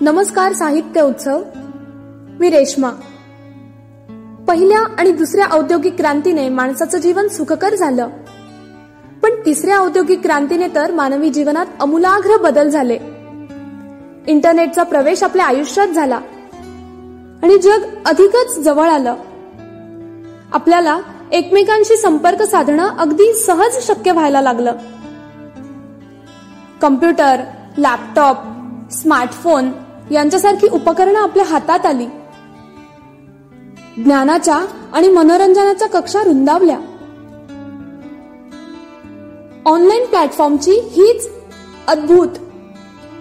नमस्कार साहित्य उत्सव. मी रेश्मा. पहिल्या आणि दुसऱ्या औद्योगिक क्रांतीने माणसाचं जीवन सुखकर झालं, पण तिसऱ्या औद्योगिक क्रांतीने तर मानवी जीवनात आमूलाग्र बदल झाले. इंटरनेटचा प्रवेश आपल्या आयुष्यात झाला आणि जग अधिकच जवळ आलं. आपल्याला एकमेकांशी संपर्क साधणं अगदी सहज शक्य व्हायला लागलं. कम्प्युटर, लॅपटॉप, स्मार्टफोन यांच्यासारखी उपकरणं आपल्या हातात आली. ज्ञानाच्या आणि मनोरंजनाच्या कक्षा रुंदावल्या. ऑनलाईन प्लॅटफॉर्मची हीच अद्भुत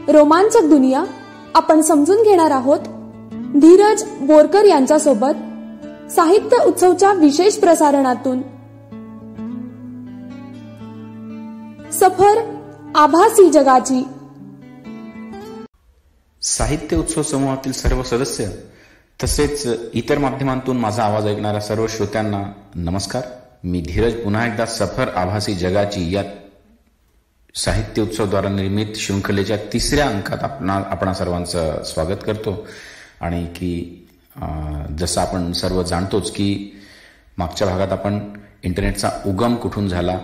रोमांचक दुनिया आपण समजून घेणार आहोत धीरज बोरकर यांच्यासोबत साहित्य उत्सवच्या विशेष प्रसारणातून. सफर आभासी जगाची. साहित्य उत्सव समूहातील सर्व सदस्य तसेच इतर माध्यमांतून माझा आवाज ऐकणाऱ्या सर्व श्रोत्यांना नमस्कार. मी धीरज पुन्हा एकदा सफर आभासी जगाची या साहित्य उत्सवद्वारा निर्मित शृंखलेच्या तिसऱ्या अंकात आपणा सर्वांचं स्वागत करतो. आणि की जसं आपण सर्व जाणतोच की मागच्या भागात आपण इंटरनेटचा उगम कुठून झाला,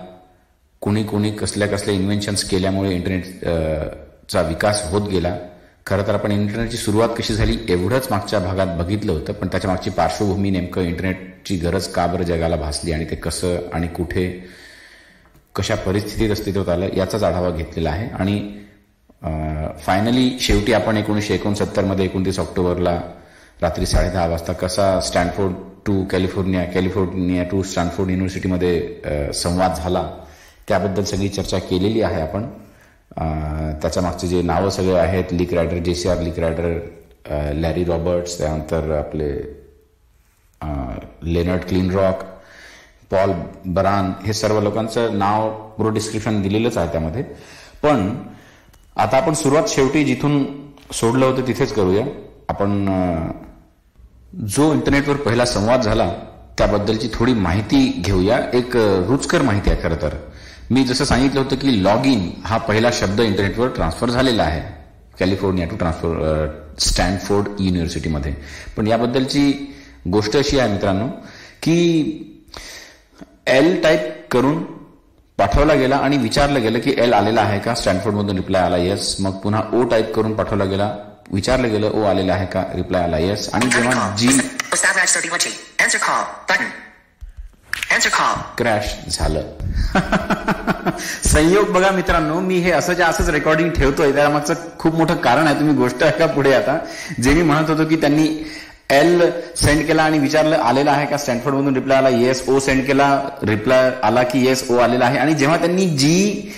कोणी कसल्या इन्व्हेन्शन्स केल्यामुळे इंटरनेटचा विकास होत गेला, खरं तर आपण इंटरनेटची सुरुवात कशी झाली एवढंच मागच्या भागात बघितलं होतं. पण त्याच्या मागची पार्श्वभूमी नेमकं इंटरनेटची गरज का बरं जगाला भासली आणि ते कसं आणि कुठे कशा परिस्थितीत अस्तित्वात आलं याचाच आढावा घेतलेला आहे. आणि फायनली शेवटी आपण 1969 मध्ये 29 ऑक्टोबरला रात्री 10:30 वाजता कसा Stanford to California to Stanford युनिव्हर्सिटीमध्ये संवाद झाला त्याबद्दल सगळी चर्चा केलेली आहे आपण. त्याच्या मागचे जे नावं सगळे आहेत, Licklider, JCR Licklider, Larry Roberts, त्यानंतर आपले लेनर्ड क्लिनरॉक, पॉल बरान, हे सर्व लोकांचं नाव पूर्ण डिस्क्रिप्शन दिलेलंच आहे त्यामध्ये. पण आता आपण सुरुवात शेवटी जिथून सोडलं होतं तिथेच करूया. आपण जो इंटरनेटवर पहिला संवाद झाला त्याबद्दलची थोडी माहिती घेऊया. एक रुचकर माहिती आहे. खरं तर मी जसं सांगितलं होतं की लॉग इन हा पहिला शब्द इंटरनेटवर ट्रान्सफर झालेला आहे कॅलिफोर्निया टू स्टॅनफोर्ड युनिव्हर्सिटीमध्ये. पण याबद्दलची गोष्ट अशी आहे मित्रांनो की एल टाईप करून पाठवला गेला आणि विचारलं गेलं की एल आलेला आहे का, स्टॅनफोर्डमधून रिप्लाय आला येस. मग पुन्हा ओ टाईप करून पाठवला गेला, विचारलं गेलं ओ आलेला आहे का, रिप्लाय आला येस. आणि जेव्हा जी क्रॅश झालं. संयोग बघा मित्रांनो, मी हे असंच रेकॉर्डिंग ठेवतोय त्यामागचं खूप मोठं कारण आहे. तुम्ही गोष्ट ऐका पुढे. आता जे मी म्हणत होतो की त्यांनी एल सेंड केला आणि विचारलं आलेला आहे का, स्टॅनफोर्ड मधून रिप्लाय आला येस. ओ सेंड केला, रिप्लाय आला की येस ओ आलेला आहे. आणि जेव्हा त्यांनी जी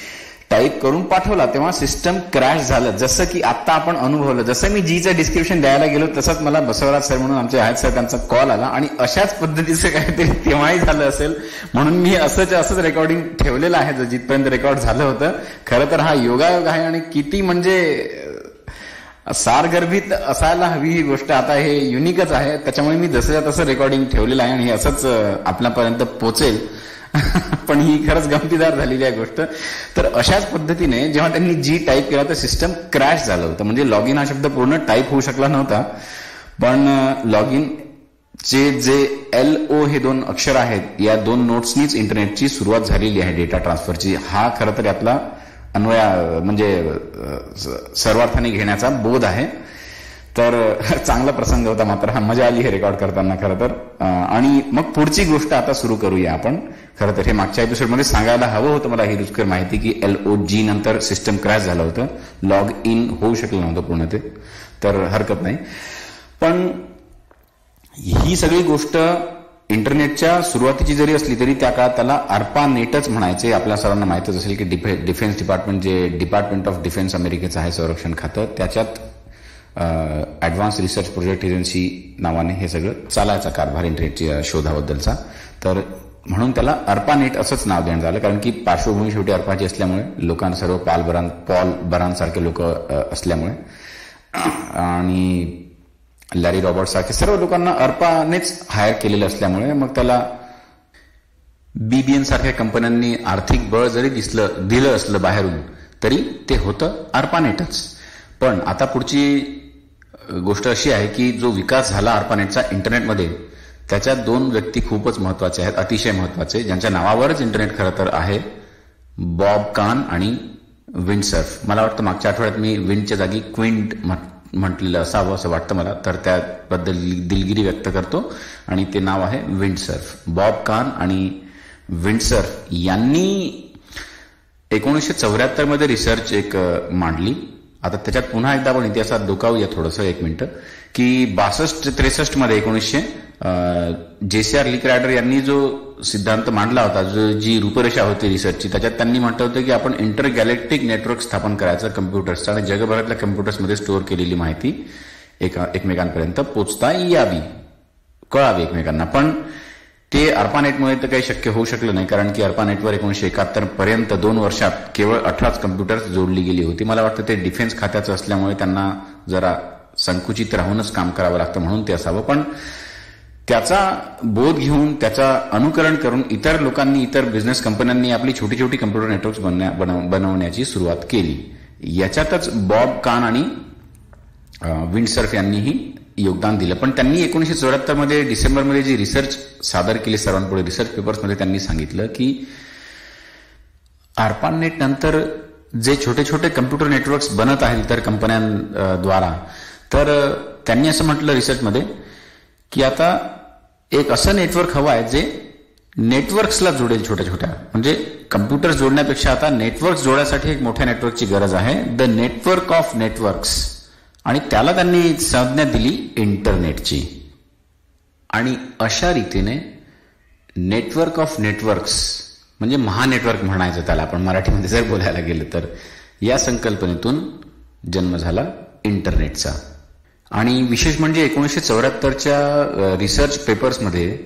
टाईप करून पाठवला तेव्हा सिस्टम क्रॅश झालं. जसं की आता आपण अनुभवलं. जसं मी जीचं डिस्क्रिप्शन द्यायला गेलो तसंच मला बसवराज सर म्हणून आमचे आहेत सर, त्यांचा कॉल आला आणि अशाच पद्धतीचं काहीतरी तेव्हाही झालं असेल म्हणून मी असंच रेकॉर्डिंग ठेवलेलं आहे जिथपर्यंत रेकॉर्ड झालं होतं. खरं तर हा योगायोग आहे आणि किती म्हणजे सारगर्भित असायला हवी ही गोष्ट. आता हे युनिकच आहे त्याच्यामुळे मी जसं तसं रेकॉर्डिंग ठेवलेलं आहे आणि हे असंच आपल्यापर्यंत पोहोचेल. पण ही खरंच गमतीदार झालेली आहे गोष्ट. तर अशाच पद्धतीने जेव्हा त्यांनी जी टाईप केला तर सिस्टम क्रॅश झालं होतं. म्हणजे लॉग इन हा शब्द पूर्ण टाईप होऊ शकला नव्हता. पण लॉग इन जे LO हे 2 अक्षर आहेत या 2 नोट्सनीच इंटरनेटची सुरुवात झालेली आहे डेटा ट्रान्सफरची. हा खरं तर यातला म्हणजे सर्वार्थाने घेण्याचा बोध आहे. तर चांगला प्रसंग होता. मात्र हा मजा आली हे रेकॉर्ड करताना खरं तर. आणि मग पुढची गोष्ट आता सुरू करूया आपण. खरं तर हे मागच्या एपिसोडमध्ये सांगायला हवं होतं मला ही रुचकर माहिती की LOG नंतर सिस्टम क्रॅश झालं होतं, लॉग इन होऊ शकलं नव्हतं पूर्ण ते. तर हरकत नाही. पण ही सगळी गोष्ट इंटरनेटच्या सुरुवातीची जरी असली तरी त्या काळात त्याला ARPANETच म्हणायचे. आपल्या सर्वांना माहितच असेल की डिफेन्स डिपार्टमेंट जे डिपार्टमेंट ऑफ डिफेन्स अमेरिकेचं आहे संरक्षण खातं, त्याच्यात ऍडव्हान्स रिसर्च प्रोजेक्ट एजन्सी नावाने हे सगळं चालायचा कारभार इंटरनेटच्या शोधाबद्दलचा. तर म्हणून त्याला ARPANET असंच नाव देण्यात आलं. कारण की पार्श्वभूमी शेवटी अर्पाची असल्यामुळे लोकांना सर्व पॉल बरान सारखे लोक असल्यामुळे आणि लॅरी रॉबर्ट सारखे सर्व लोकांना ARPAनेच हायर केलेलं असल्यामुळे मग त्याला BBN सारख्या कंपन्यांनी आर्थिक बळ जरी दिलं असलं बाहेरून तरी ते होतं ARPANETच. पण आता पुढची गोष्ट अशी आहे की जो विकास झाला ARPANETचा इंटरनेटमध्ये, त्याच्यात 2 व्यक्ती खूपच महत्वाचे आहेत, अतिशय महत्वाचे, ज्यांच्या नावावरच इंटरनेट खरं तर आहे, बॉब कान आणि विंडसर्फ. मला वाटतं मागच्या आठवड्यात मी विंडच्या जागी क्विंट म्हटलेलं असावं असं वाटतं मला, तर त्याबद्दल दिलगिरी व्यक्त करतो. आणि ते नाव आहे विंडसर्फ. बॉब कान आणि विंडसर्फ यांनी 1974 मध्ये रिसर्च एक मांडली. आता त्याच्यात पुन्हा एकदा आपण इतिहासात डोकावूया थोडंसं, 1 मिनिट, की 62-63 मध्ये 1900 JCR लिक रायडर यांनी जो सिद्धांत मांडला होता, जी रूपरेषा होती रिसर्चची, त्याच्यात त्यांनी म्हटलं होतं की आपण इंटर गॅलेक्टिक नेटवर्क स्थापन करायचं कम्प्युटर्सचं, आणि जगभरातल्या कम्प्युटर्समध्ये स्टोअर केलेली माहिती एकमेकांपर्यंत पोचता यावी, कळावी एकमेकांना. पण ते ARPANETमुळे तर काही शक्य होऊ शकलं नाही, कारण की ARPANETवर 1971 पर्यंत 2 वर्षात केवळ 18 कम्प्युटर्स जोडली गेली होती. मला वाटतं ते डिफेन्स खात्याचं असल्यामुळे त्यांना जरा संकुचित राहूनच काम करावं लागतं, म्हणून ते असावं. पण त्याचा बोध घेऊन, त्याचा अनुकरण करून इतर लोकांनी, इतर बिझनेस कंपन्यांनी आपली छोटी छोटी कम्प्युटर नेटवर्क्स बनवण्याची सुरुवात केली. याच्यातच बॉब कान आणि विंडसर्फ यांनीही योगदान दिलं. पण त्यांनी 1974 मध्ये डिसेंबरमध्ये जी रिसर्च सादर केली सर्वांपुढे, रिसर्च पेपर्समध्ये त्यांनी सांगितलं की ARPANET नंतर जे छोटे छोटे कम्प्युटर नेटवर्क्स बनत आहेत इतर कंपन्यांद्वारा, तर त्यांनी असं म्हटलं रिसर्चमध्ये की आता एक असं नेटवर्क हवं आहे जे नेटवर्क्सला जोडेल छोट्या छोट्या, म्हणजे कम्प्युटर्स जोडण्यापेक्षा आता नेटवर्क्स जोडण्यासाठी एक मोठ्या नेटवर्कची गरज आहे, द नेटवर्क ऑफ नेटवर्क्स. आणि त्याला त्यांनी संज्ञा दिली इंटरनेटची. आणि अशा रीतीने नेटवर्क ऑफ नेटवर्क्स म्हणजे महानेटवर्क म्हणायचं त्याला आपण मराठीमध्ये जर बोलायला गेलं तर, या संकल्पनेतून जन्म झाला इंटरनेटचा. आणि विशेष म्हणजे 1974च्या रिसर्च पेपर्समध्ये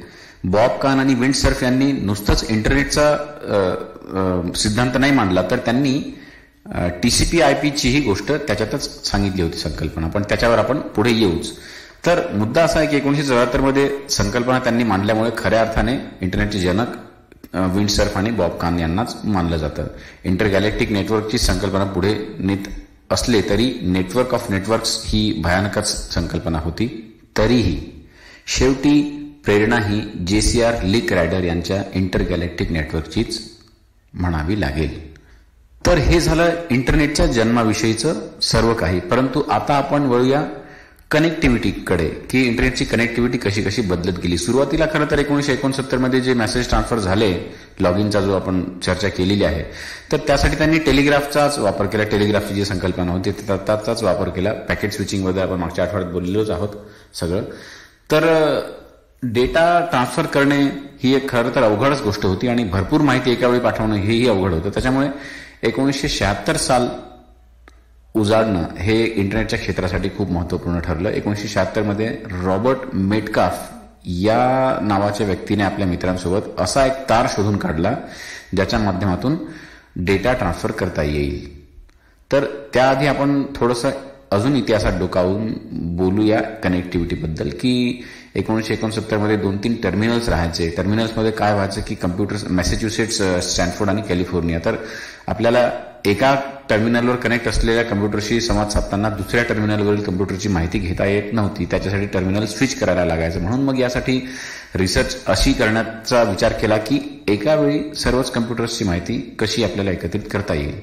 बॉब कान आणि विंडसर्फ यांनी नुसतंच इंटरनेटचा सिद्धांत नाही मांडला, तर त्यांनी TCP/IP ची ही गोष्ट त्याच्यातच सांगितली होती संकल्पना. पण त्याच्यावर आपण पुढे येऊच. तर मुद्दा असा आहे की 1974 मध्ये संकल्पना त्यांनी मांडल्यामुळे खऱ्या अर्थाने इंटरनेटचे जनक विंडसर्फ आणि बॉब कान यांनाच मानलं जातं. इंटरगॅलेक्टिक नेटवर्कची संकल्पना पुढे नेत असले तरी नेटवर्क ऑफ नेटवर्क्स ही भयानकच संकल्पना होती. तरीही शेवटी प्रेरणा ही JCR लिक रायडर यांच्या इंटरगॅलेक्टिक नेटवर्कचीच म्हणावी लागेल. तर हे झालं इंटरनेटच्या जन्माविषयीचं सर्व काही. परंतु आता आपण वळूया कनेक्टिव्हिटीकडे, की इंटरनेटची कनेक्टिव्हिटी कशी कशी बदलत गेली. सुरुवातीला खरं तर 1969 मध्ये जे मेसेज ट्रान्सफर झाले, लॉग इनचा जो आपण चर्चा केलेली आहे, तर त्यासाठी त्यांनी टेलिग्राफचाच वापर केला. टेलिग्राफची जी संकल्पना होती त्याचाच वापर केला. पॅकेट स्विचिंगबद्दल आपण मागच्या आठवड्यात बोललेलोच आहोत सगळं. तर डेटा ट्रान्सफर करणे ही एक खरं तर अवघडच गोष्ट होती आणि भरपूर माहिती एका वेळी पाठवणं हेही अवघड होतं. त्याच्यामुळे 1976 साल उजाडणं हे इंटरनेटच्या क्षेत्रासाठी खूप महत्वपूर्ण ठरलं. 1976 मध्ये रॉबर्ट मेटकाफ या नावाच्या व्यक्तीने आपल्या मित्रांसोबत असा एक तार शोधून काढला ज्याच्या माध्यमातून डेटा ट्रान्सफर करता येईल. तर त्याआधी आपण थोडंसं अजून इतिहासात डोकावून बोलूया कनेक्टिव्हिटीबद्दल, की 1969 मध्ये 2-3 टर्मिनल्स राहायचे. टर्मिनल्समध्ये काय व्हायचं की कम्प्युटर्स, मॅसेच्युसेट्स, स्टॅनफोर्ड आणि कॅलिफोर्निया, तर आपल्याला एका टर्मिनलवर कनेक्ट असलेल्या कम्प्युटरशी संवाद साधताना दुसऱ्या टर्मिनलवरील कम्प्युटरची माहिती घेता येत नव्हती. त्याच्यासाठी टर्मिनल स्विच करायला लागायचं. म्हणून मग यासाठी रिसर्च अशी करण्याचा विचार केला की एका वेळी सर्वच कम्प्युटर्सची माहिती कशी आपल्याला एकत्रित करता येईल.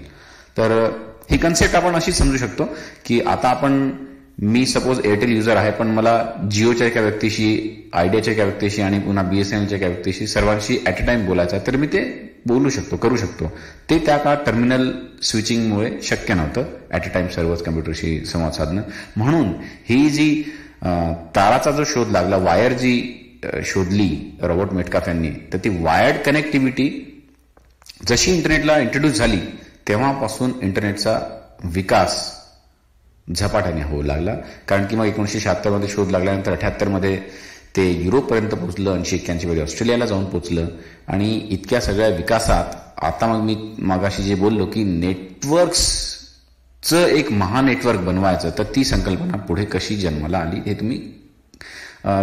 तर ही कन्सेप्ट आपण अशी समजू शकतो की आता मी सपोज एअरटेल युजर आहे, पण मला जिओच्या एका व्यक्तीशी, आयडियाच्या एका व्यक्तीशी आणि पुन्हा BSNLच्या एका व्यक्तीशी सर्वांशी ॲट अ टाइम बोलायचं आहे, तर मी ते बोलू शकतो, करू शकतो. ते त्या काळात टर्मिनल स्विचिंगमुळे शक्य नव्हतं ॲट अ टाइम सर्वच कम्प्युटरशी संवाद साधणं. म्हणून ही जी ताराचा जो शोध लागला, वायर जी शोधली रॉबर्ट मेटकाफ यांनी, तर ती वायर्ड कनेक्टिव्हिटी जशी इंटरनेटला इंट्रोड्यूस झाली तेव्हापासून इंटरनेटचा विकास झपाट्याने होऊ लागला. कारण की मग 1976 मध्ये शोध लागल्यानंतर 78 मध्ये ते युरोपपर्यंत पोहोचलं, 80-81 मध्ये ऑस्ट्रेलियाला जाऊन पोहोचलं. आणि इतक्या सगळ्या विकासात आता मग मी मागाशी जे बोललो की नेटवर्क्सचं एक महानेटवर्क बनवायचं, तर ती संकल्पना पुढे कशी जन्माला आली हे तुम्ही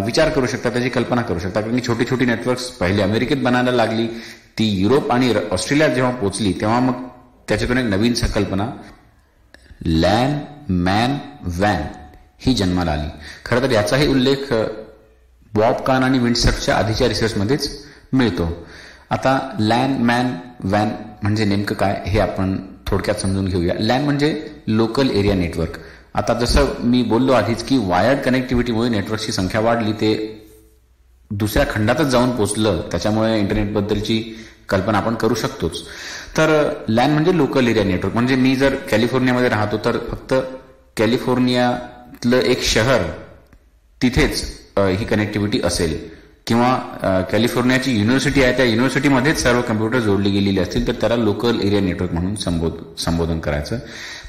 विचार करू शकता, त्याची कल्पना करू शकता. कारण की छोटी छोटी नेटवर्क्स पहिले अमेरिकेत बनायला लागली, ती युरोप आणि ऑस्ट्रेलियात जेव्हा पोहोचली तेव्हा मग त्याच्यातून एक नवीन संकल्पना लॅन मॅन वॅन ही जन्माला आली. खरं तर याचाही उल्लेख बॉब कान आणि विंडसर्फच्या आधीच्या रिसर्चमध्येच मिळतो. आता लॅन मॅन वॅन म्हणजे नेमकं काय हे आपण थोडक्यात समजून घेऊया. लॅन म्हणजे लोकल एरिया नेटवर्क. आता जसं मी बोललो आधीच की वायर्ड कनेक्टिव्हिटीमुळे नेटवर्कची संख्या वाढली, ते दुसऱ्या खंडातच जाऊन पोचलं, त्याच्यामुळे इंटरनेटबद्दलची कल्पना आपण करू शकतोच. तर लॅन म्हणजे लोकल एरिया नेटवर्क. म्हणजे मी जर कॅलिफोर्नियामध्ये राहतो तर फक्त कॅलिफोर्नियातलं एक शहर तिथेच ही कनेक्टिव्हिटी असेल, किंवा कॅलिफोर्नियाची युनिव्हर्सिटी आहे त्या युनिव्हर्सिटीमध्येच सर्व कम्प्युटर जोडले गेलेले असतील तर त्याला लोकल एरिया नेटवर्क म्हणून संबोधन करायचं.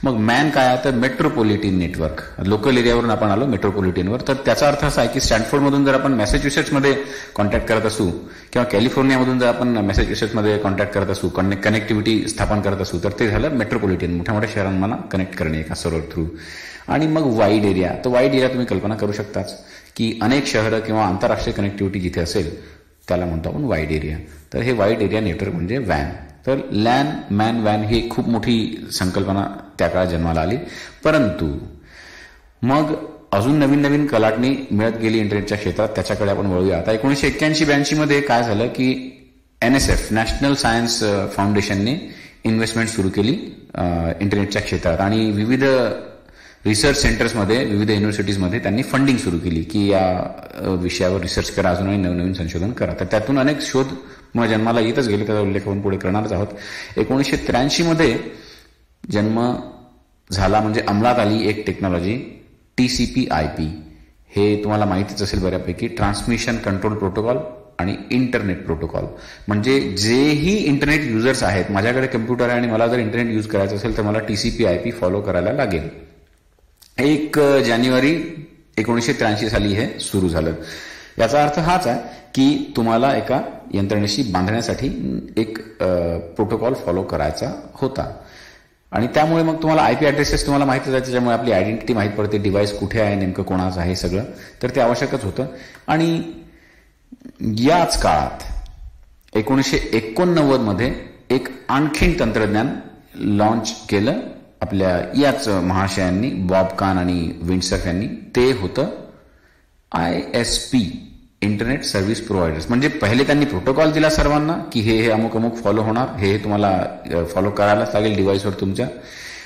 मग मॅन काय आहे तर मेट्रोपॉलिटन नेटवर्क. लोकल एरियावरून आपण आलो मेट्रोपॉलिटनवर. तर त्याचा अर्थ असा आहे की स्टॅनफोर्डमधून जर आपण मॅसेच्युसेट्समध्ये कॉन्टॅक्ट करत असू किंवा कॅलिफोर्नियामधून जर आपण मॅसेच्युसेट्समध्ये कॉन्टॅक्ट करत असू, कनेक्टिव्हिटी स्थापन करत असू, तर ते झालं मेट्रोपॉलिटन, मोठ्या मोठ्या शहरांना कनेक्ट करणे एका सर्व्हर थ्रू. आणि मग वाईड एरिया. तर वाईड एरिया तुम्ही कल्पना करू शकताच की अनेक शहरं किंवा आंतरराष्ट्रीय कनेक्टिव्हिटी जिथे असेल त्याला म्हणतो आपण वाईड एरिया. तर हे वाईड एरिया नेटवर्क म्हणजे वॅन. तर लॅन मॅन वॅन ही खूप मोठी संकल्पना त्या काळात जन्माला आली. परंतु मग अजून नवीन नवीन कलाटणी मिळत गेली इंटरनेटच्या क्षेत्रात. त्याच्याकडे आपण वळूया. आता 1981-82 मध्ये काय झालं की NSF नॅशनल सायन्स फाउंडेशनने इन्व्हेस्टमेंट सुरू केली इंटरनेटच्या क्षेत्रात आणि विविध रिसर्च सेंटर्समध्ये, विविध युनिव्हर्सिटीजमध्ये त्यांनी फंडिंग सुरू केली की या विषयावर रिसर्च करा, अजूनही नवनवीन संशोधन करा. तर त्यातून अनेक शोध मग जन्माला येतच गेले, त्याचा उल्लेख आपण पुढे करणारच आहोत. 1983 जन्म झाला म्हणजे अंमलात आली एक टेक्नॉलॉजी TCP/IP. हे तुम्हाला माहितीच असेल बऱ्यापैकी. ट्रान्समिशन कंट्रोल प्रोटोकॉल आणि इंटरनेट प्रोटोकॉल. म्हणजे जेही इंटरनेट युजर्स आहेत, माझ्याकडे कम्प्युटर आहे आणि मला जर इंटरनेट यूज करायचं असेल तर मला TCP/IP फॉलो करायला लागेल. 1 जानेवारी 1983 साली हे सुरू झालं. याचा अर्थ हाच आहे की तुम्हाला एका यंत्रणेशी बांधण्यासाठी एक प्रोटोकॉल फॉलो करायचा होता आणि त्यामुळे मग तुम्हाला IP ॲड्रेसेस तुम्हाला माहितीच आहे, त्याच्यामुळे आपली आयडेंटिटी माहीत पडते, डिव्हाइस कुठे आहे, नेमकं कोणाचं आहे सगळं. तर ते आवश्यकच होतं. आणि याच काळात 1989 मध्ये एक आणखीन तंत्रज्ञान लॉन्च केलं आपल्या याच महाशयांनी, बॉब कान आणि विंडसर्फ यांनी. ते होतं ISP, इंटरनेट सर्व्हिस प्रोव्हायडर्स. म्हणजे पहिले त्यांनी प्रोटोकॉल दिला सर्वांना की हे अमुक अमुक फॉलो होणार, हे तुम्हाला फॉलो करायलाच लागेल डिव्हाइसवर तुमच्या.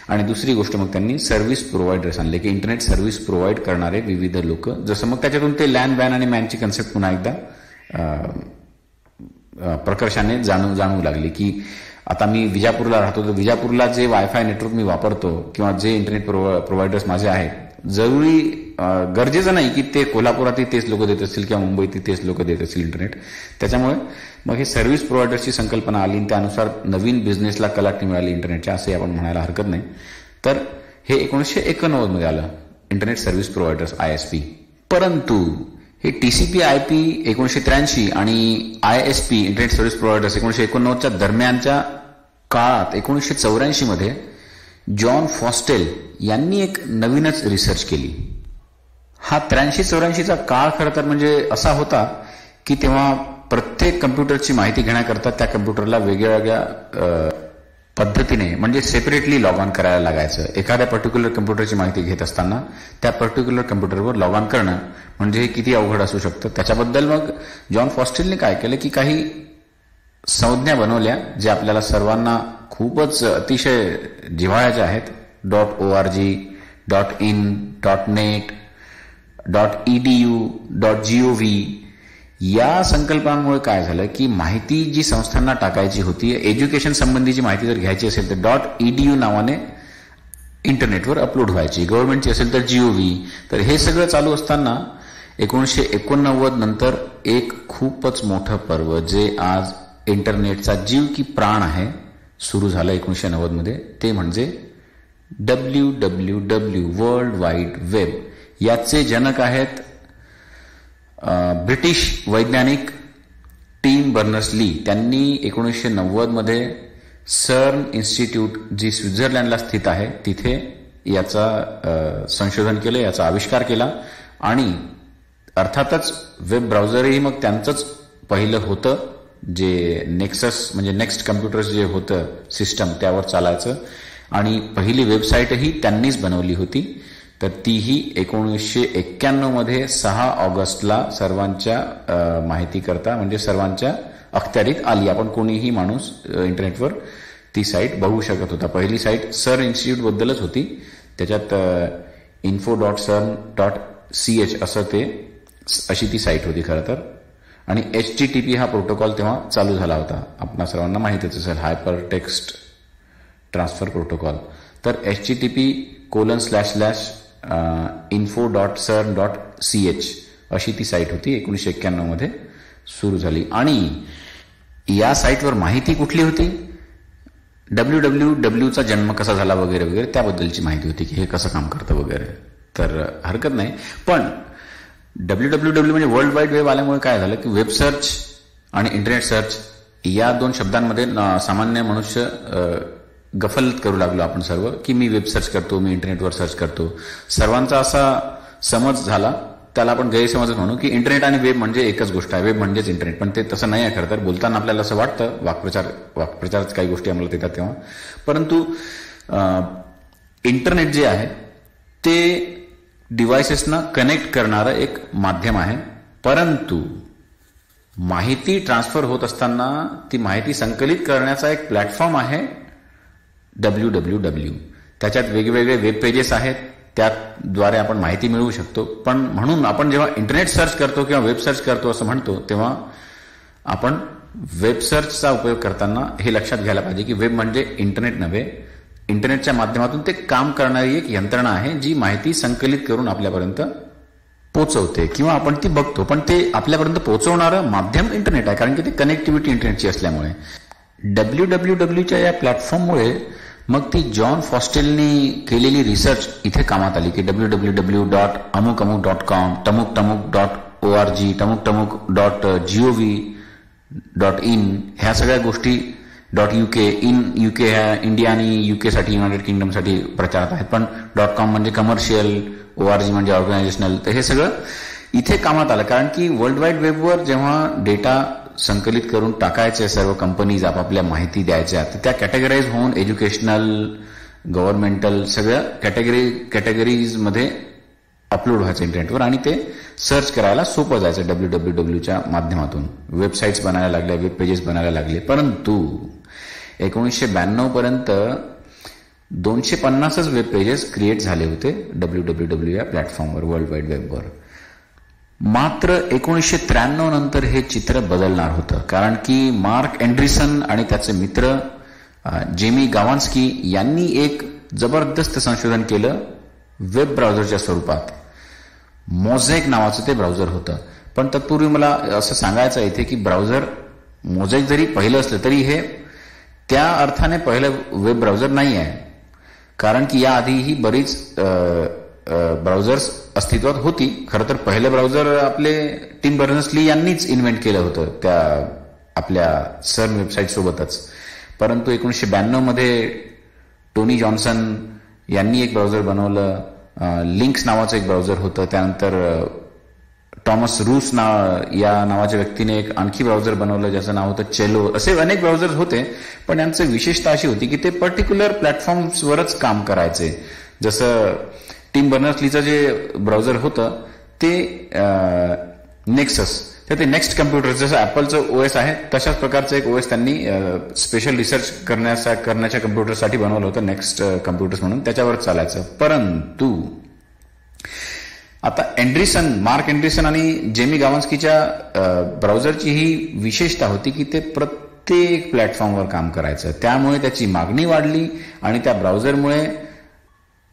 आणि दुसरी गोष्ट मग त्यांनी सर्व्हिस प्रोव्हायडर्स आणले की इंटरनेट सर्व्हिस प्रोव्हाइड करणारे विविध लोक. जसं मग त्याच्यातून ते लॅन वॅन आणि मॅनची कन्सेप्ट पुन्हा एकदा प्रकर्षाने जाणवू लागली की आता मी विजापूरला राहतो तर विजापूरला जे वायफाय नेटवर्क मी वापरतो किंवा जे इंटरनेट प्रोव्हायडर्स माझे आहेत, जरुरी गरजेचं नाही की ते कोल्हापुरातही तेच लोक देत असतील किंवा मुंबईतही तेच लोक देत असतील इंटरनेट. त्याच्यामुळे मग हे सर्व्हिस प्रोव्हायडर्सची संकल्पना आली आणि त्यानुसार नवीन बिझनेसला कलाटणी मिळाली इंटरनेटच्या, असे आपण म्हणायला हरकत नाही. तर हे 1989 मध्ये आलं इंटरनेट सर्व्हिस प्रोव्हायडर्स ISP. परंतु हे TCP/IP 1983 आणि ISP इंटरनेट सर्व्हिस प्रोव्हायडर्स 1989च्या दरम्यानच्या काळात 1984 मध्ये जॉन फॉस्टेल यांनी एक नवीनच रिसर्च केली. हा 83-84चा काळ खरं तर म्हणजे असा होता की तेव्हा प्रत्येक कम्प्युटरची माहिती घेण्याकरता त्या कम्प्युटरला वेगळ्या वेगळ्या पद्धतीने म्हणजे सेपरेटली लॉग ऑन करायला लागायचं. एखाद्या पर्टिक्युलर कम्प्युटरची माहिती घेत असताना त्या पर्टिक्युलर कम्प्युटरवर लॉग ऑन करणं म्हणजे हे किती अवघड असू शकतं. त्याच्याबद्दल मग जॉन फॉस्टेलने काय केलं की काही संज्ञा बनवल्या ज्या आपल्याला सर्वांना खूपच अतिशय जिव्हाळ्याच्या आहेत. .org, .in, .net, .edu, .gov या संकल्पनांमुळे काय झालं की माहिती जी संस्थांना टाकायची होती, एज्युकेशन संबंधीची माहिती जर घ्यायची असेल तर .edu नावाने इंटरनेटवर अपलोड व्हायची. गव्हर्नमेंटची असेल तर GOV. तर हे सगळं चालू असताना 1989 नंतर एक खूपच मोठं पर्व जे आज इंटरनेटचा जीव की प्राण आहे सुरू झालं 1990 मध्ये. ते म्हणजे WWW, वर्ल्ड वाईड वेब. याचे जनक आहेत ब्रिटिश वैज्ञानिक टीम बर्नर्स-ली. त्यांनी 1990 मध्ये सर्न इन्स्टिट्यूट जी स्वित्झर्लंडला स्थित आहे तिथे याचा संशोधन केलं, याचा आविष्कार केला. आणि अर्थातच वेब ब्राउझरही मग त्यांचंच पहिलं होतं जे नेक्सस म्हणजे नेक्स्ट कम्प्युटर्स जे होतं सिस्टम त्यावर चालायचं. आणि पहिली वेबसाईटही त्यांनीच बनवली होती. तर तीही 1991 मध्ये 6 ऑगस्टला सर्वांच्या माहिती करता म्हणजे सर्वांच्या अखत्यारीत आली. आपण कोणीही माणूस इंटरनेटवर ती साईट बघू शकत होता. पहिली साईट सर इन्स्टिट्यूट बद्दलच होती. त्याच्यात info.cern.ch अशी ती साईट होती खरं तर. आणि HTTP हा प्रोटोकॉल तेव्हा चालू झाला होता. आपणा सर्वांना माहितीच असेल, हायपर टेक्स्ट ट्रान्सफर प्रोटोकॉल. तर http://info.cern.ch अशी ती साईट होती. 1991 मध्ये सुरू झाली. आणि या साईटवर माहिती कुठली होती? www चा जन्म कसा झाला वगैरे वगैरे त्याबद्दलची माहिती होती की हे कसं काम करतं वगैरे. तर हरकत नाही. पण www म्हणजे वर्ल्ड वाईड वेब आल्यामुळे काय झालं की वेब सर्च आणि इंटरनेट सर्च या 2 शब्दांमध्ये सामान्य मनुष्य गफलत करू लागलो आपण सर्व की मी वेब सर्च करतो, मी इंटरनेटवर सर्च करतो. सर्वांचा असा समज झाला, त्याला आपण गैरसमजच म्हणू की इंटरनेट आणि वेब म्हणजे एकच गोष्ट आहे, वेब म्हणजेच इंटरनेट. पण ते तसं नाही आहे खरं तर. बोलताना आपल्याला असं वाटतं, वाक्प्रचारच काही गोष्टी आम्हाला येतात तेव्हा. परंतु इंटरनेट जे आहे ते डिव्हायसेसना कनेक्ट करणारं एक माध्यम आहे. परंतु माहिती ट्रान्सफर होत असताना ती माहिती संकलित करण्याचा एक प्लॅटफॉर्म आहे www. त्याच्यात वेगवेगळे वेब पेजेस आहेत, त्याद्वारे आपण माहिती मिळवू शकतो. पण म्हणून आपण जेव्हा इंटरनेट सर्च करतो किंवा वेब सर्च करतो असं म्हणतो, तेव्हा आपण वेब सर्चचा उपयोग करताना हे लक्षात घ्यायला पाहिजे की वेब म्हणजे इंटरनेट नव्हे. इंटरनेटच्या माध्यमातून ते काम करणारी एक यंत्रणा आहे जी माहिती संकलित करून आपल्यापर्यंत पोहोचवते किंवा आपण ती बघतो. पण ते आपल्यापर्यंत पोहोचवणारं माध्यम इंटरनेट आहे, कारण की ते कनेक्टिव्हिटी इंटरनेटची असल्यामुळे. wwwच्या या प्लॅटफॉर्ममुळे मग ती जॉन फॉस्टेलनी केलेली रिसर्च इथे कामात आली की www.amuk.com, tamuk.org, tamuk.gov.in ह्या सगळ्या गोष्टी .uk ह्या इंडिया आणि UK साठी, युनायटेड किंगडम साठी प्रचारात आहेत. पण .com म्हणजे कमर्शियल, ORG म्हणजे ऑर्गनायझेशनल. तर हे सगळं इथे कामात आलं, कारण की वर्ल्ड वाईड वेबवर जेव्हा डेटा संकलित करून टाकायचे सर्व कंपनीज आपापल्या माहिती द्यायच्या, तर त्या कॅटेगराईज होऊन एज्युकेशनल, गव्हर्नमेंटल सगळ्या कॅटेगरीजमध्ये अपलोड व्हायचं इंटरनेटवर आणि ते सर्च करायला सोपं जायचं wwwच्या माध्यमातून. वेबसाईट्स बनायला लागल्या, वेब पेजेस बनायला लागले. परंतु 1992 पर्यंत 250च वेब पेजेस क्रिएट झाले होते www या प्लॅटफॉर्मवर, वर्ल्ड वाईड वेबवर. मात्र 1993 नंतर हे चित्र बदलणार होतं, कारण की मार्क अँड्रीसन आणि त्याचे मित्र जेमी गावान्स्की यांनी एक जबरदस्त संशोधन केलं वेब ब्राउझरच्या स्वरूपात. मोझेक नावाचं ते ब्राउझर होतं. पण तत्पूर्वी मला असं सांगायचं इथे की ब्राउझर मोझेक जरी पहिलं असलं तरी हे त्या अर्थाने पहिलं वेब ब्राउझर नाही आहे, कारण की याआधीही बरीच ब्राउझर्स अस्तित्वात होती. खरं तर पहिलं ब्राउझर आपले टिम बर्नर्स-ली यांनीच इन्व्हेंट केलं होतं त्या आपल्या सर्न वेबसाईट सोबतच. परंतु 1992 मध्ये टोनी जॉन्सन यांनी एक ब्राउझर बनवलं. लिंक्स नावाचं एक ब्राउझर होतं. त्यानंतर टॉमस रूस या नावाच्या व्यक्तीने एक आणखी ब्राउझर बनवलं ज्याचं नाव होतं चेलो. असे अनेक ब्राउझर्स होते, पण यांचं विशेषता अशी होती की ते पर्टिक्युलर प्लॅटफॉर्म्सवरच काम करायचे. जसं टिम बर्नर्स-लीचं जे ब्राउझर होतं ते नेक्सस, तर ते नेक्स्ट कम्प्युटर, जसं ऍपलचं OS आहे तशाच प्रकारचं एक OS त्यांनी स्पेशल रिसर्च करण्याच्या कम्प्युटरसाठी बनवलं होतं, नेक्स्ट कम्प्युटर्स म्हणून, त्याच्यावर चालायचं. परंतु आता मार्क अँड्रीसन आणि जेमी गावान्स्कीच्या ब्राउझरची ही विशेषता होती की ते प्रत्येक प्लॅटफॉर्मवर काम करायचं. त्यामुळे त्याची मागणी वाढली आणि त्या ब्राउझरमुळे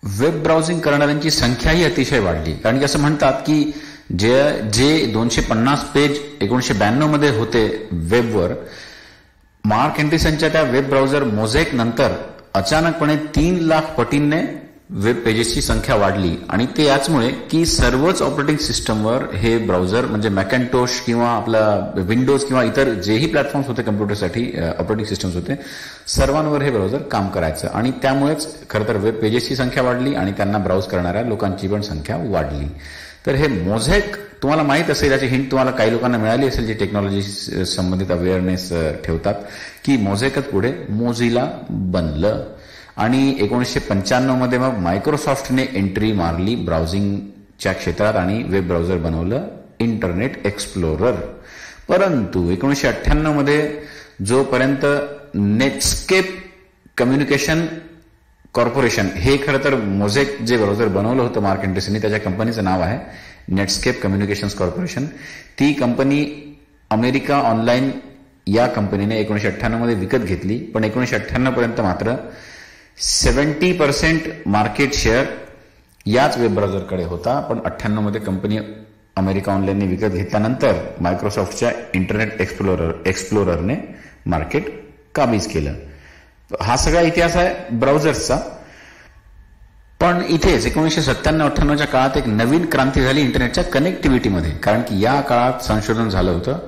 वेब ब्राउझिंग करणाऱ्यांची संख्याही अतिशय वाढली. कारण की असं म्हणतात की जे 250 पेज 1992 मध्ये होते वेबवर, मार्क अँड्रीसनच्या त्या वेब ब्राउझर मोझेक नंतर अचानकपणे 3 लाख पटींनी वेब पेजेसची संख्या वाढली. आणि ते याचमुळे की सर्वच ऑपरेटिंग सिस्टमवर हे ब्राउझर, म्हणजे मॅकॅन्टोश किंवा आपला विंडोज किंवा इतर जेही प्लॅटफॉर्म्स होते कम्प्युटरसाठी ऑपरेटिंग सिस्टम्स होते, सर्वांवर हे ब्राउझर काम करायचं. आणि त्यामुळेच खरं तर वेब पेजेसची संख्या वाढली आणि त्यांना ब्राउज करणाऱ्या लोकांची पण संख्या वाढली. तर हे मोझेक तुम्हाला माहित असेल, याची हिंट तुम्हाला काही लोकांना मिळाली असेल जे टेक्नॉलॉजी संबंधित अवेअरनेस ठेवतात, की मोझेकच पुढे मोझिला बनलं. आणि 1995 मध्ये मग मायक्रोसॉफ्टने एंट्री मारली ब्राउझिंगच्या क्षेत्रात आणि वेब ब्राउझर बनवलं इंटरनेट एक्सप्लोरर. परंतु 1998 मध्ये जोपर्यंत नेटस्केप कम्युनिकेशन कॉर्पोरेशन, हे खरं तर मोझेक जे ब्राउझर बनवलं होतं मार्क एंड्रेसननी, त्याच्या कंपनीचं नाव आहे नेटस्केप कम्युनिकेशन कॉर्पोरेशन, ती कंपनी अमेरिका ऑनलाईन या कंपनीने 1998 मध्ये विकत घेतली. पण 1998 पर्यंत मात्र 70% मार्केट शेअर याच वेब ब्राउझरकडे होता. पण 98 मध्ये कंपनी अमेरिका ऑनलाईनने विकत घेतल्यानंतर मायक्रोसॉफ्टच्या इंटरनेट एक्सप्लोररने मार्केट काबीज केलं. हा सगळा इतिहास आहे ब्राउझर्सचा. पण इथेच 1997-98च्या काळात एक नवीन क्रांती झाली इंटरनेटच्या कनेक्टिव्हिटीमध्ये. कारण की या काळात संशोधन झालं होतं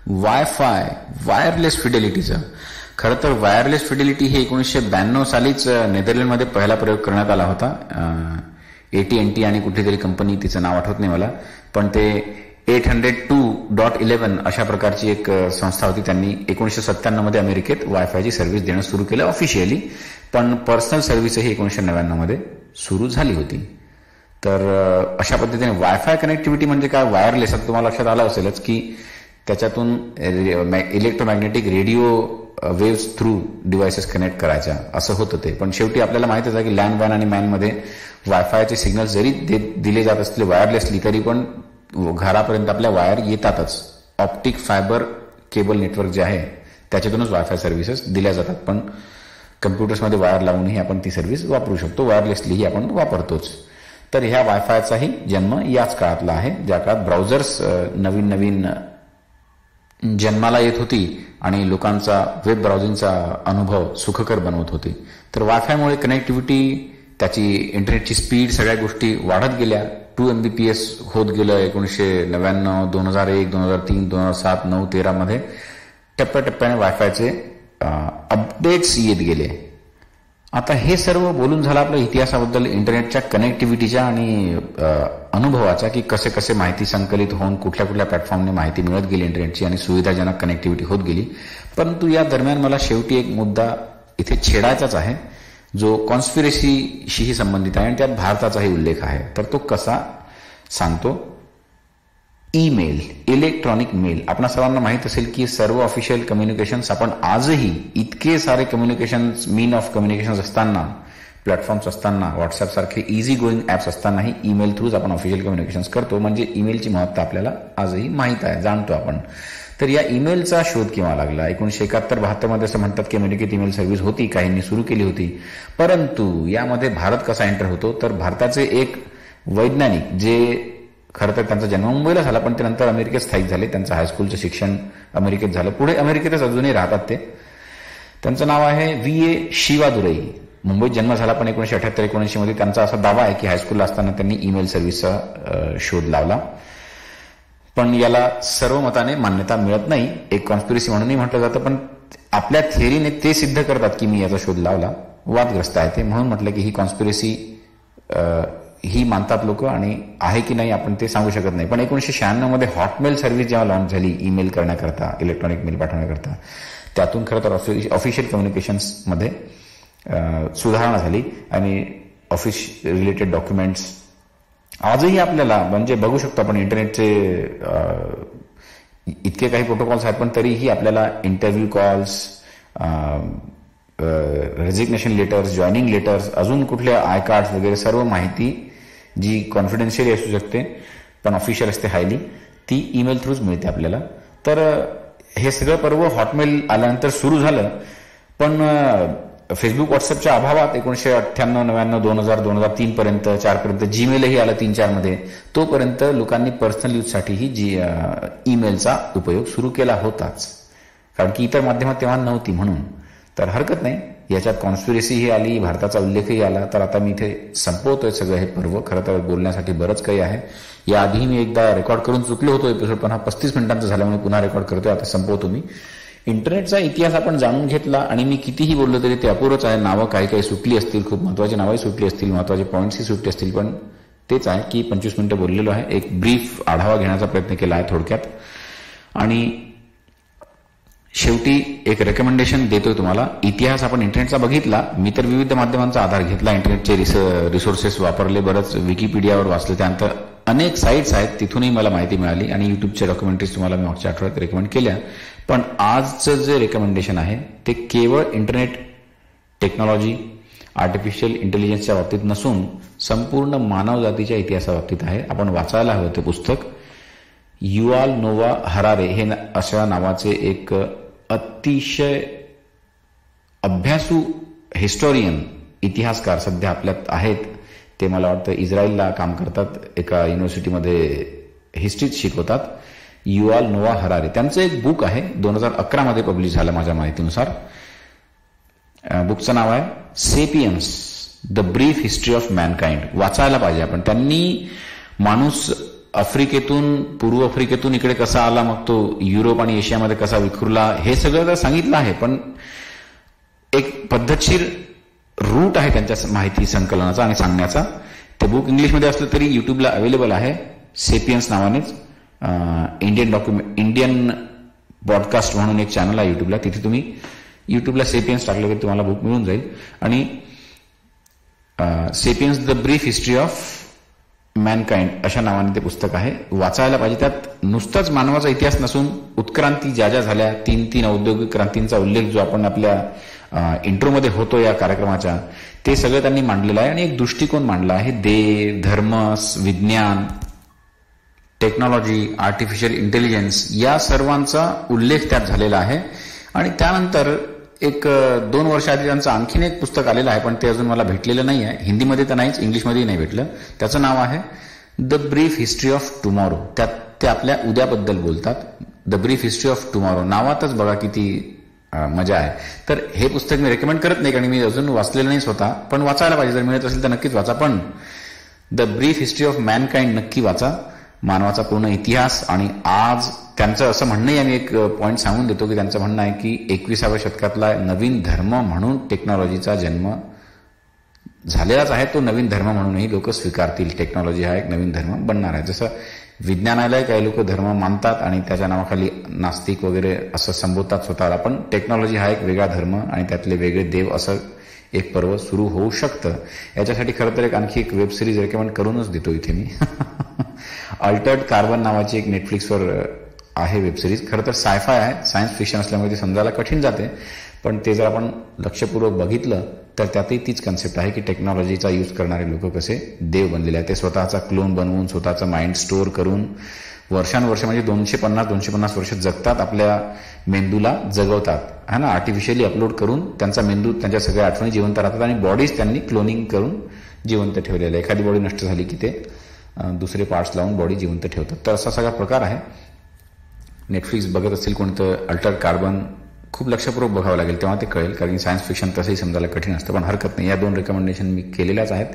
वायफाय, वायरलेस फिडेलिटीचं. खरं तर वायरलेस फिडेलिटी हे 1992 सालीच नेदरलँडमध्ये पहिला प्रयोग करण्यात आला होता. AT&T आणि कुठलीतरी कंपनी, तिचं नाव आठवत नाही मला, पण ते 802.11 अशा प्रकारची एक संस्था होती. त्यांनी 1997 मध्ये अमेरिकेत वायफायची सर्व्हिस देणं सुरू केलं ऑफिशियली. पण पर्सनल सर्व्हिसही 1999 मध्ये सुरू झाली होती. तर अशा पद्धतीने वायफाय कनेक्टिव्हिटी म्हणजे काय, वायरलेस, आता तुम्हाला लक्षात आलं असेलच की त्याच्यातून electromagnetic radio waves through devices connect करायच्या, असं होतं ते. पण शेवटी आपल्याला माहितच आहे की लँडलाईन आणि मॅनमध्ये वायफायचे सिग्नल जरी दिले जात असले वायरलेसली, तरी पण घरापर्यंत आपल्या वायर येतातच. ऑप्टिक फायबर केबल नेटवर्क जे आहे त्याच्यातूनच वायफाय सर्व्हिसेस दिल्या जातात. पण कम्प्युटर्समध्ये वायर लावूनही आपण ती सर्व्हिस वापरू शकतो, वायरलेसलीही आपण वापरतोच. तर ह्या वायफायचाही जन्म याच काळातला आहे, ज्या काळात ब्राउझर्स नवीन नवीन जन्माला येत होती आणि लोकांचा वेब ब्राउझिंगचा अनुभव सुखकर बनवत होती. तर वायफायमुळे कनेक्टिव्हिटी, त्याची इंटरनेटची स्पीड, सगळ्या गोष्टी वाढत गेल्या. 2 Mbps होत गेलं 1999, 2001, 2003, 2007, 9, 13 मध्ये टप्प्याटप्प्याने वायफायचे अपडेट्स येत गेले. आता हे सर्व बोलून झालं आपल्या इतिहासाबद्दल, इंटरनेटच्या कनेक्टिव्हिटीच्या आणि अनुभवाच्या, की कसे कसे माहिती संकलित होऊन कुठल्या कुठल्या प्लॅटफॉर्मने माहिती मिळत गेली इंटरनेटची आणि सुविधाजनक कनेक्टिव्हिटी होत गेली. परंतु या दरम्यान मला शेवटी एक मुद्दा इथे छेडायचाच आहे, जो कॉन्स्पिरसीशीही संबंधित आहे आणि त्यात भारताचाही उल्लेख आहे. तर तो कसा सांगतो. Email, electronic mail. आपल्या सर्वांना माहित असेल की सर्व ऑफिशियल कम्युनिकेशन्स आपण आजही, इतके सारे कम्युनिकेशन्स, मीन ऑफ कम्युनिकेशन्स असताना, प्लॅटफॉर्म्स असताना, व्हॉट्सअप सारखे इझी गोईंग ऍप्स असतानाही ईमेल थ्रूच आपण ऑफिशियल कम्युनिकेशन्स करतो. म्हणजे ईमेलची महत्ता आपल्याला आजही माहित आहे, जाणतो आपण. तर या ईमेलचा शोध केव्हा लागला? 1971-72 मध्ये असं म्हणतात की अमेरिकेत ईमेल सर्व्हिस होती, काहींनी सुरू केली होती. परंतु यामध्ये भारत कसा एंटर होतो? तर भारताचे एक वैज्ञानिक, जे खरं तर त्यांचा जन्म मुंबईला झाला, पण ते नंतर अमेरिकेत स्थायिक झाले. त्यांचं हायस्कूलचं शिक्षण अमेरिकेत झालं, पुढे अमेरिकेतच अजूनही राहतात ते. त्यांचं नाव आहे V.A. शिवादुरई. मुंबईत जन्म झाला, पण 1978-79 मध्ये त्यांचा असा दावा आहे की हायस्कूलला असताना त्यांनी ईमेल सर्व्हिसचा शोध लावला. पण याला सर्व मताने मान्यता मिळत नाही. एक कॉन्स्पिरसी म्हणूनही म्हटलं जातं, पण आपल्या थिअरीने ते सिद्ध करतात की मी याचा शोध लावला. वादग्रस्त आहे ते, म्हणून म्हटलं की ही कॉन्स्पिरसी ही मानतात लोक, आणि आहे की नाही आपण ते सांगू शकत नाही. पण 1996 मध्ये हॉटमेल सर्व्हिस जेव्हा लॉन्च झाली ईमेल करण्याकरता, इलेक्ट्रॉनिक मेल पाठवण्याकरता, त्यातून खरं तर ऑफिशियल कम्युनिकेशन्समध्ये सुधारणा झाली आणि ऑफिस रिलेटेड डॉक्युमेंट्स आजही आपल्याला, म्हणजे बघू शकतो आपण इंटरनेटचे इतके काही प्रोटोकॉल्स आहेत, पण तरीही आपल्याला interview calls, resignation letters, joining letters, अजून कुठल्या आय कार्ड्स वगैरे सर्व माहिती जी कॉन्फिडेन्शियली असू शकते पण ऑफिशियल असते हायली, ती ईमेल थ्रूच मिळते आपल्याला. तर हे सगळं पर्व हॉटमेल आल्यानंतर सुरू झालं. पण फेसबुक, व्हॉट्सअपच्या अभावात 1998, 99, 2000, 2003 पर्यंत, 4 पर्यंत जीमेलही आलं 3-4 मध्ये. तोपर्यंत लोकांनी पर्सनल यूजसाठीही ईमेलचा उपयोग सुरू केला होताच, कारण की इतर माध्यमात तेव्हा नव्हती म्हणून. तर हरकत नाही, याच्यात कॉन्स्पिरसीही आली, भारताचा उल्लेखही आला. तर आता मी इथे संपवतोय सगळं हे पर्व. खरं तर बोलण्यासाठी बरंच काही आहे. याआधी मी एकदा रेकॉर्ड करून चुकलो होतो एपिसोड, पण हा 35 मिनिटांचा झाल्यामुळे पुन्हा रेकॉर्ड करतोय. आता संपवतो मी. इंटरनेटचा इतिहास आपण जाणून घेतला, आणि मी कितीही बोललो तरी ते अपुरंच आहे. नावं काही काही सुटली असतील, खूप महत्वाची नावंही सुटली असतील, महत्वाचे पॉईंट्सही सुटले असतील, पण तेच आहे की 25 मिनिटं बोललेलो आहे. एक ब्रीफ आढावा घेण्याचा प्रयत्न केला आहे थोडक्यात. आणि शेवटी एक रेकमेंडेशन देतोय तुम्हाला. इतिहास आपण इंटरनेटचा बघितला, मी तर विविध माध्यमांचा आधार घेतला, इंटरनेटचे रिसोर्सेस वापरले, बरंच विकिपीडियावर वाचले, त्यानंतर अनेक साईट्स आहेत तिथूनही मला माहिती मिळाली आणि युट्यूबच्या डॉक्युमेंटरीज तुम्हाला मी मागच्या आठवड्यात रेकमेंड केल्या. पण आजचं जे रेकमेंडेशन आहे ते केवळ इंटरनेट टेक्नॉलॉजी, आर्टिफिशियल इंटेलिजन्सच्या बाबतीत नसून संपूर्ण मानवजातीच्या इतिहासाबाबतीत आहे. आपण वाचायला हवं ते पुस्तक. युवाल नोवा हरारे हे अशा नावाचे एक अतिशय अभ्यासू हिस्टोरियन, इतिहासकार सध्या आपल्यात आहेत. ते मला वाटतं इस्रायलला काम करतात, एका युनिव्हर्सिटीमध्ये हिस्ट्रीच शिकवतात. युवाल नोवा हरारे त्यांचं एक बुक आहे, 2011 मध्ये पब्लिश झालं माझ्या माहितीनुसार. बुकचं नाव आहे Sapiens, the brief history of Mankind. वाचायला पाहिजे आपण. त्यांनी माणूस आफ्रिकेतून, पूर्व आफ्रिकेतून इकडे कसा आला, मग तो युरोप आणि एशियामध्ये कसा विखुरला, हे सगळं तर सांगितलं आहे. पण एक पद्धतशीर रूट आहे त्यांच्या माहिती संकलनाचा आणि सांगण्याचा. ते बुक इंग्लिशमध्ये असलं तरी युट्यूबला अवेलेबल आहे, सेपियन्स नावानेच. इंडियन पॉडकास्ट म्हणून एक चॅनल आहे युट्यूबला, तिथे तुम्ही युट्यूबला सेपियन्स टाकलं तरी तुम्हाला बुक मिळून जाईल. आणि Sapiens the brief history of Mankind अशा नावाने ते पुस्तक आहे. वाचायला पाहिजे. त्यात नुसताच मानवाचा इतिहास नसून उत्क्रांती ज्या ज्या झाल्या, 3 औद्योगिक क्रांतींचा उल्लेख जो आपण आपल्या इंट्रोमध्ये होतो या कार्यक्रमाच्या, ते सगळं त्यांनी मांडलेलं आहे. आणि एक दृष्टिकोन मांडला आहे. देव, धर्म, विज्ञान, टेक्नॉलॉजी, आर्टिफिशियल इंटेलिजन्स या सर्वांचा उल्लेख त्यात झालेला आहे. आणि त्यानंतर एक 2 वर्ष आधी त्यांचं आणखीन एक पुस्तक आलेलं आहे, पण ते अजून मला भेटलेलं नाही आहे. हिंदीमध्ये तर नाहीच, इंग्लिशमध्येही नाही भेटलं. त्याचं नाव आहे the brief history of tomorrow. त्यात ते आपल्या उद्याबद्दल बोलतात. The brief history of tomorrow नावातच बघा किती मजा आहे. तर हे पुस्तक मी रेकमेंड करत नाही, कारण मी अजून वाचलेलं नाही स्वतः, पण वाचायला पाहिजे. जर मिळत असेल तर नक्कीच वाचा. पण the brief history of mankind नक्की वाचा. मानवाचा पूर्ण इतिहास. आणि आज त्यांचं असं म्हणणं, आम्ही एक पॉईंट सांगून देतो की त्यांचं म्हणणं आहे की 21व्या शतकातला नवीन धर्म म्हणून टेक्नॉलॉजीचा जन्म झालेलाच आहे. तो नवीन धर्म म्हणूनही लोक स्वीकारतील. टेक्नॉलॉजी हा एक नवीन धर्म बनणार आहे. जसं विज्ञानालाही काही लोक धर्म मानतात आणि त्याच्या नावाखाली नास्तिक वगैरे असं संबोधतात स्वतःला, पण टेक्नॉलॉजी हा एक वेगळा धर्म आणि त्यातले वेगळे देव असं एक पर्व सुरू होऊ शकतं. याच्यासाठी खरं तर आणखी एक वेब सिरीज रेकमेंड करूनच देतो इथे मी. अल्टर्ड कार्बन नावाची एक नेटफ्लिक्सवर आहे वेब सिरीज. खरं तर सायफाय आहे, सायन्स फिक्शन असल्यामुळे ते समजायला कठीण जाते, पण ते जर आपण लक्षपूर्वक बघितलं तर त्यातही तीच कन्सेप्ट आहे की टेक्नॉलॉजीचा यूज करणारे लोक कसे देव बनलेले आहेत. ते स्वतःचा क्लोन बनवून, स्वतःचं माइंड स्टोअर करून वर्षानुवर्ष, म्हणजे 250 वर्ष जगतात, आपल्या मेंदूला जगवतात, है ना, आर्टिफिशियली अपलोड करून त्यांचा मेंदू, त्यांच्या सगळ्या आठवणी जिवंत राहतात. आणि बॉडीज त्यांनी क्लोनिंग करून जिवंत ठेवलेलं आहे. एखादी बॉडी नष्ट झाली की ते दुसरे पार्ट्स लावून बॉडी जिवंत ठेवतात. तर असा सगळा प्रकार आहे. नेटफ्लिक्स बघत असेल कोणतं अल्टर्ड कार्बन, खूप लक्षपूर्वक बघावं लागेल तेव्हा ते कळेल, कारण सायन्स फिक्शन तसंही समजायला कठीण असतं. पण हरकत नाही, या 2 रेकमेंडेशन मी केलेल्याच आहेत.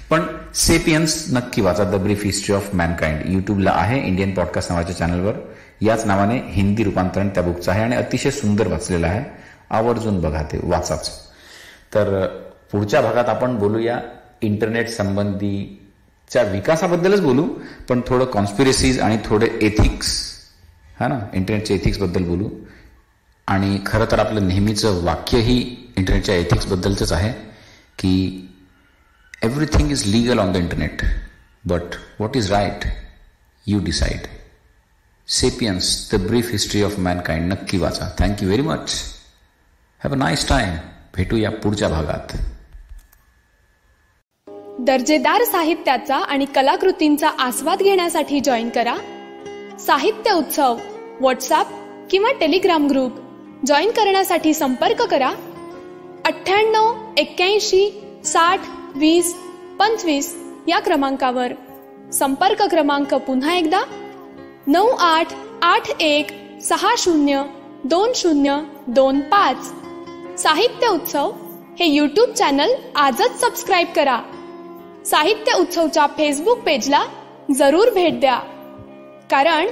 पण सेपियन्स नक्की वाचा, the brief history of Mankind. युट्यूबला आहे, इंडियन पॉडकास्ट नावाच्या चॅनलवर. याच नावाने हिंदी रूपांतरण त्या बुकचं आहे आणि अतिशय सुंदर वाचलेलं आहे. आवर्जून बघा, ते वाचाच. तर पुढच्या भागात आपण बोलूया इंटरनेट संबंधीच्या विकासाबद्दलच बोलू, पण थोडं कॉन्स्पिरसीज आणि थोडे एथिक्स, हा ना, इंटरनेटच्या एथिक्सबद्दल बोलू. आणि खरं तर आपलं नेहमीचं वाक्यही इंटरनेटच्या एथिक्सबद्दलच आहे की everything is legal on the internet, but what is right you decide. Sapiens, the brief history of mankind नक्की वाचा. Thank you very much. Have a nice time. भेटूया पुढच्या भागात. दर्जेदार साहित्याचा आणि कलाकृतींचा आस्वाद घेण्यासाठी जॉईन करा साहित्य उत्सव व्हॉट्सअप किंवा टेलिग्राम ग्रुप. जॉईन करण्यासाठी संपर्क करा 98 81 60 20 25 या क्रमांकावर. संपर्क क्रमांक पुन्हा एकदा 9881 60 2025. साहित्य उत्सव हे यूट्यूब चॅनल आजच सबस्क्राईब करा. साहित्य उत्सवच्या फेसबुक पेजला जरूर भेट द्या, कारण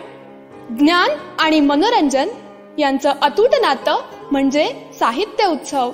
ज्ञान आणि मनोरंजन यांचं अतूट नातं म्हणजे साहित्य उत्सव.